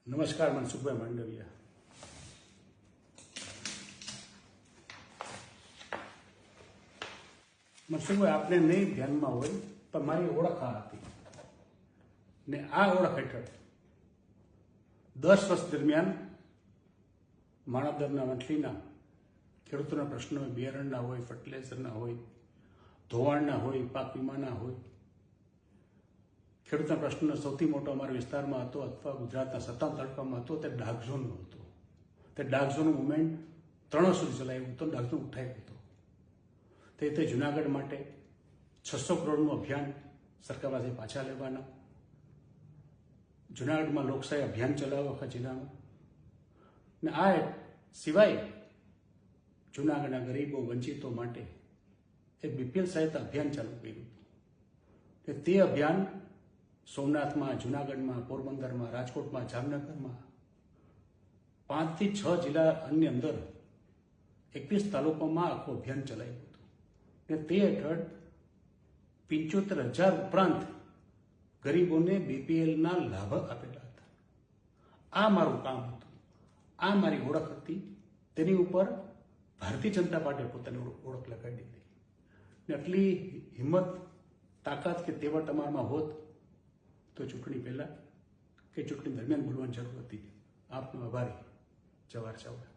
નમસ્કાર, મનસુખભાઈ માંડવિયા. મનસુખભાઈ, આપને નહીં ધ્યાનમાં હોય પણ મારી ઓળખ આ હતી ને આ ઓળખ હેઠળ 10 વર્ષ દરમિયાન માણાવદરના વંથલીના ખેડૂતોના પ્રશ્નો બિયારણના હોય, ફર્ટિલાઇઝરના હોય, ધોવાણના હોય, પાક વીમાના હોય, ખેડૂતના પ્રશ્નનો સૌથી મોટો અમારા વિસ્તારમાં હતો અથવા ગુજરાતના 57 તાલુકામાં હતો તે ડાર્ક ઝોનનો હતો. તે ડાર્ક ઝોનનું મુવમેન્ટ 3 સુધી ચલાવ્યું હતું. ડાર્ક ઝોન ઉઠાવ્યો હતો. તે જુનાગઢ માટે 600 કરોડનું અભિયાન સરકાર પાસે પાછા લેવાના, જુનાગઢમાં લોકશાહી અભિયાન ચલાવ્યો આખા જિલ્લામાં, ને આ સિવાય જુનાગઢના ગરીબો વંચિતો માટે એક બીપીએલ સહાયતા અભિયાન ચાલુ કર્યું હતું. તે અભિયાન સોમનાથમાં, જુનાગઢમાં, પોરબંદરમાં, રાજકોટમાં, જામનગરમાં 5 થી 6 જિલ્લાની અંદર 21 તાલુકામાં આખું અભિયાન ચલાવ્યું હતું. ને તે હેઠળ 75,000 ઉપરાંત ગરીબોને બીપીએલના લાભ આપેલા હતા. આ મારું કામ હતું, આ મારી ઓળખ હતી. તેની ઉપર ભારતીય જનતા પાર્ટીએ પોતાની ઓળખ લગાડી હતી. ને આટલી હિંમત, તાકાત કે તેવડ તમારામાં હોત તો ચૂંટણી પહેલા કે ચૂંટણી દરમિયાન બોલવાની જરૂર હતી. આપનો આભારી, જવાહર ચાવડા.